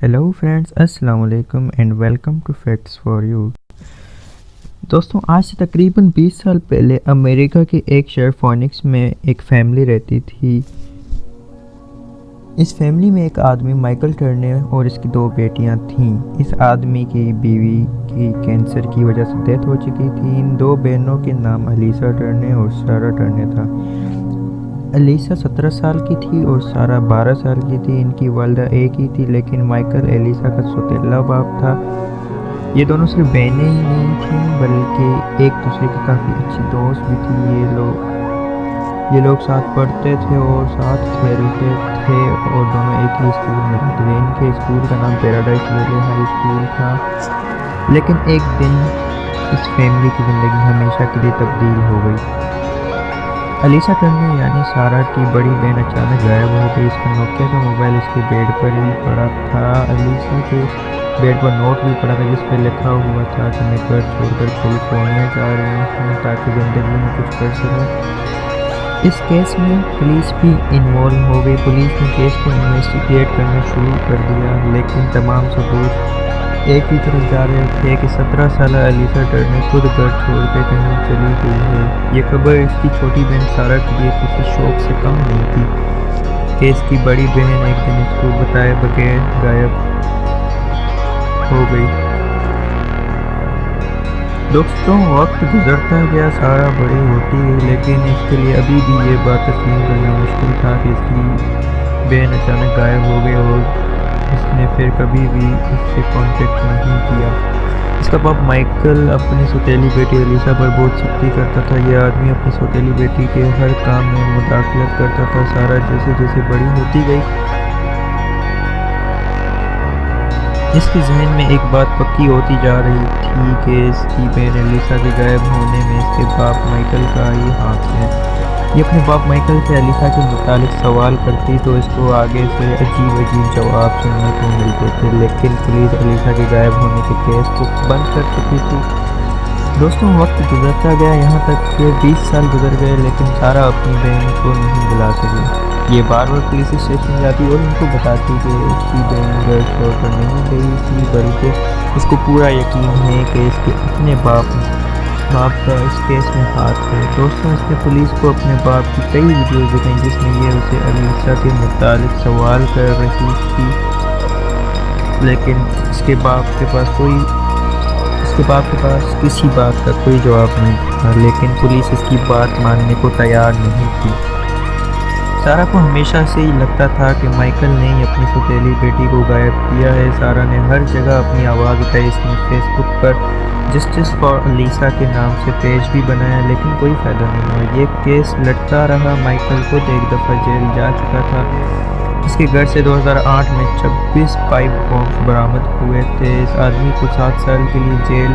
Hello friends, السلام علیکم and welcome to facts for you. دوستوں، آج سے تقریباً 20 سال پہلے امریکہ کے ایک شہر فونکس میں ایک فیملی رہتی تھی۔ اس فیملی میں ایک آدمی مائیکل ٹرنر اور اس کی 2 بیٹیاں تھیں۔ اس آدمی کی بیوی کی کینسر کی وجہ سے ڈیتھ ہو چکی تھی۔ ان 2 بہنوں کے نام الیسا ٹرنر اور سارا ٹرنر تھا۔ الیسا 17 سال کی تھی اور سارا 12 سال کی تھی۔ ان کی والدہ ایک ہی تھی، لیکن مائیکل الیسا کا سوتیلا باپ تھا۔ یہ دونوں صرف بہنیں ہی نہیں تھیں بلکہ ایک دوسرے کی کافی اچھی دوست بھی تھی۔ یہ لوگ ساتھ پڑھتے تھے اور ساتھ کھیلتے تھے اور دونوں ایک ہی اسکول میں رہتے تھے۔ ان کے اسکول کا نام پیراڈائز ویلی ہائی اسکول تھا۔ لیکن ایک دن اس فیملی کی زندگی ہمیشہ کے لیے تبدیل ہو گئی۔ الیسا ٹرنر یعنی سارا کی بڑی بہن اچانک غائب ہو گئی۔ اس کا نوکیا کا موبائل اس کے بیڈ پر ہی پڑا تھا۔ الیسا کے بیڈ پر نوٹ بھی پڑا تھا جس پہ لکھا ہوا تھا کہ میں گھر چھوڑ کر کیلیفورنیا جا رہی ہوں تاکہ زندگی میں کچھ کر سکوں۔ اس کیس میں پولیس بھی انوالو ہو گئی۔ پولیس نے کیس کو انویسٹیگیٹ کرنا شروع کر دیا، لیکن تمام ثبوت ایک ہی طرف جا رہے تھے کہ 17 سالہ الیسا ٹرنر خود گھر چھوڑ کے کہیں چلی گئی ہے۔ یہ خبر اس کی چھوٹی بہن سارا کے لیے کسی شوق سے کم نہیں تھی کہ اس کی بڑی بہن ایک دن اس کو بتائے بغیر غائب ہو گئی۔ دوستوں، وقت گزرتا گیا، سارا بڑی ہوتی گئی، لیکن اس کے لیے ابھی بھی یہ بات تسلیم کرنا مشکل تھا کہ اس کی بہن اچانک غائب ہو گئی اور اس نے پھر کبھی بھی اس سے کانٹیکٹ نہیں کیا۔ اس کا باپ مائیکل اپنی سوتیلی بیٹی الیسا پر بہت سختی کرتا تھا۔ یہ آدمی اپنی سوتیلی بیٹی کے ہر کام میں مداخلت کرتا تھا۔ سارا جیسے جیسے بڑی ہوتی گئی، اس کے ذہن میں ایک بات پکی ہوتی جا رہی تھی کہ اس کی بہن الیسا کے غائب ہونے میں اس کے باپ مائیکل کا ہی ہاتھ ہے۔ یہ اپنے باپ مائیکل سے الیسا کے متعلق سوال کرتی تو اس کو آگے سے عجیب جواب سننے کو ملتے تھے، لیکن پولیس الیسا کے غائب ہونے کے کیس کو بند کر چکی تھی۔ دوستوں، وقت گزرتا گیا، یہاں تک کہ 20 سال گزر گئے، لیکن سارا اپنی بہن کو نہیں بلا سکی۔ یہ بار بار پولیس اسٹیشن جاتی اور ان کو بتاتی کہ اس کی بہن گھر چھوڑ کر نہیں گئی تھی، بلکہ اس کو پورا یقین ہے کہ اس کے اپنے باپ کا اس کیس میں ہاتھ ہے۔ دوستوں، اس نے پولیس کو اپنے باپ کی کئی ویڈیوز دکھائیں جس میں یہ اسے الیسا کے متعلق سوال کر رہی تھی، لیکن اس کے باپ کے پاس کسی بات کا کوئی جواب نہیں تھا، لیکن پولیس اس کی بات ماننے کو تیار نہیں تھی۔ سارا کو ہمیشہ سے ہی لگتا تھا کہ مائیکل نے ہی اپنی سوتیلی بیٹی کو غائب کیا ہے۔ سارا نے ہر جگہ اپنی آواز اٹھائی۔ اس نے فیس بک پر جسٹس فار الیسا کے نام سے پیج بھی بنایا، لیکن کوئی فائدہ نہیں ہوا۔ یہ کیس لڑتا رہا۔ مائیکل خود ایک دفعہ جیل جا چکا تھا۔ اس کے گھر سے 2008 میں 26 پائپ بمز برآمد ہوئے تھے۔ اس آدمی کو 7 سال کے لیے جیل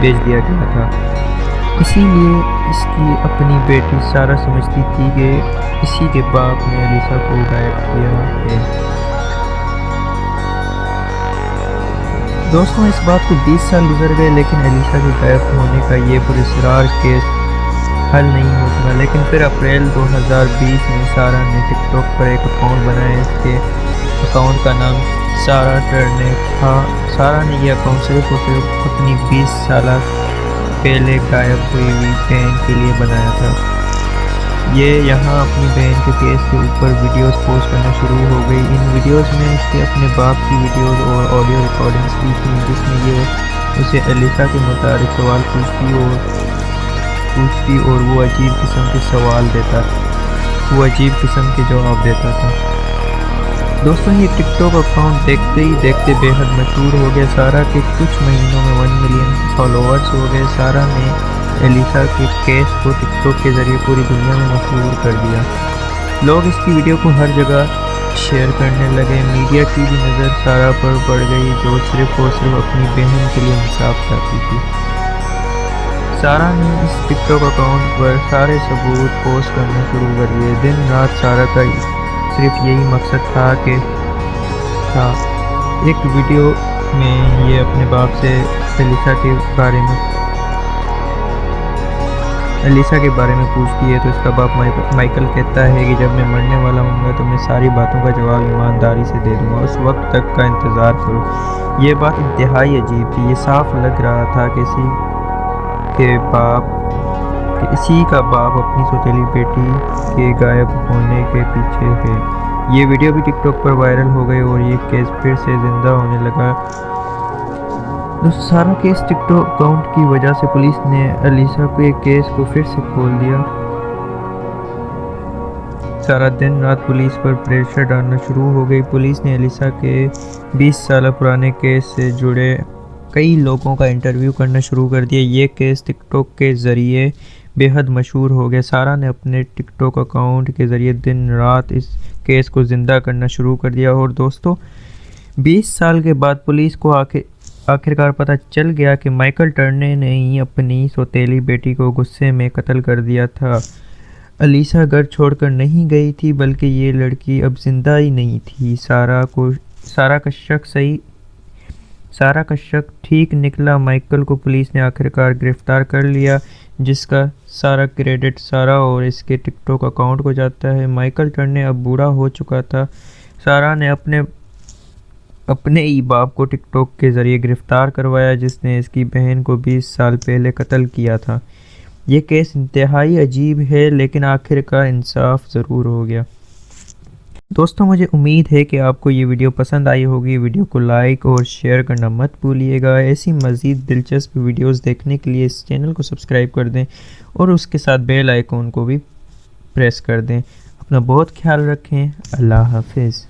بھیج دیا گیا تھا۔ اسی لیے اس کی اپنی بیٹی سارا سمجھتی تھی کہ اسی کے باپ نے الیسا کو غائب کیا ہے۔ دوستوں، اس بات کو 20 سال گزر گئے، لیکن الیسا کے غائب ہونے کا یہ پراسرار کیس حل نہیں ہو سکا۔ لیکن پھر اپریل 2020 میں سارا نے ٹک ٹاک پر ایک اکاؤنٹ بنایا۔ اس کے اکاؤنٹ کا نام سارا ٹرنر تھا۔ سارا نے یہ اکاؤنٹ صرف اور صرف اپنی 20 سالہ پہلے غائب ہوئی بہن کے لیے بنایا تھا۔ یہ یہاں اپنی بہن کے کیس کے اوپر ویڈیوز پوسٹ کرنا شروع ہو گئی۔ ان ویڈیوز میں اس کے اپنے باپ کی ویڈیوز اور آڈیو ریکارڈنگز بھی تھیں جس میں یہ اسے الیسا کے متعلق سوال پوچھتی اور وہ عجیب قسم کے جواب دیتا تھا۔ دوستوں، یہ ٹک ٹاک اکاؤنٹ دیکھتے ہی دیکھتے بے حد مشہور ہو گیا۔ سارا کے کچھ مہینوں میں 1 ملین فالوورز ہو گئے۔ سارا نے الیسا کے کیس کو ٹک ٹاک کے ذریعے پوری دنیا میں مشہور کر دیا۔ لوگ اس کی ویڈیو کو ہر جگہ شیئر کرنے لگے۔ میڈیا کی بھی نظر سارا پر پڑ گئی جو صرف اور صرف اپنی بہن کے لیے انصاف چاہتی تھی۔ سارا نے اس ٹک ٹاک اکاؤنٹ پر سارے ثبوت پوسٹ کرنا شروع کر دیے۔ دن رات سارا کا صرف یہی مقصد تھا ایک ویڈیو میں یہ اپنے باپ سے الیسا کے بارے میں الیسا کے بارے میں پوچھتی ہے تو اس کا باپ مائیکل کہتا ہے کہ جب میں مرنے والا ہوں گا تو میں ساری باتوں کا جواب ایمانداری سے دے دوں گا، اس وقت تک کا انتظار کرو۔ یہ بات انتہائی عجیب تھی۔ یہ صاف لگ رہا تھا کہ اسی کا باپ اپنی سوتیلی بیٹی کے غائب ہونے کے پیچھے ہے۔ یہ ویڈیو بھی ٹک ٹاک پر وائرل ہو گئی اور یہ کیس پھر سے زندہ ہونے لگا۔ دوستو، سارا کیس ٹک ٹاک اکاؤنٹ کی وجہ سے پولیس نے الیسا کے کیس کو پھر سے کھول دیا۔ سارا دن رات پولیس پر پریشر ڈالنا شروع ہو گئی۔ پولیس نے الیسا کے 20 سالہ پرانے کیس سے جڑے کئی لوگوں کا انٹرویو کرنا شروع کر دیا۔ یہ کیس ٹک ٹاک کے ذریعے بے حد مشہور ہو گیا۔ سارا نے اپنے ٹک ٹاک اکاؤنٹ کے ذریعے دن رات اس کیس کو زندہ کرنا شروع کر دیا۔ اور دوستو، 20 سال کے بعد پولیس کو آخرکار پتہ چل گیا کہ مائیکل ٹرنر نے ہی اپنی سوتیلی بیٹی کو غصے میں قتل کر دیا تھا۔ الیسا گھر چھوڑ کر نہیں گئی تھی، بلکہ یہ لڑکی اب زندہ ہی نہیں تھی۔ سارا کا شک ٹھیک نکلا۔ مائیکل کو پولیس نے آخرکار گرفتار کر لیا، جس کا سارا کریڈٹ سارا اور اس کے ٹک ٹاک اکاؤنٹ کو جاتا ہے۔ مائیکل ٹرنر اب بوڑھا ہو چکا تھا۔ سارا نے اپنے ہی باپ کو ٹک ٹاک کے ذریعے گرفتار کروایا، جس نے اس کی بہن کو 20 سال پہلے قتل کیا تھا۔ یہ کیس انتہائی عجیب ہے، لیکن آخرکار انصاف ضرور ہو گیا۔ دوستوں، مجھے امید ہے کہ آپ کو یہ ویڈیو پسند آئی ہوگی۔ ویڈیو کو لائک اور شیئر کرنا مت بھولیے گا۔ ایسی مزید دلچسپ ویڈیوز دیکھنے کے لیے اس چینل کو سبسکرائب کر دیں اور اس کے ساتھ بیل آئیکن کو بھی پریس کر دیں۔ اپنا بہت خیال رکھیں۔ اللہ حافظ۔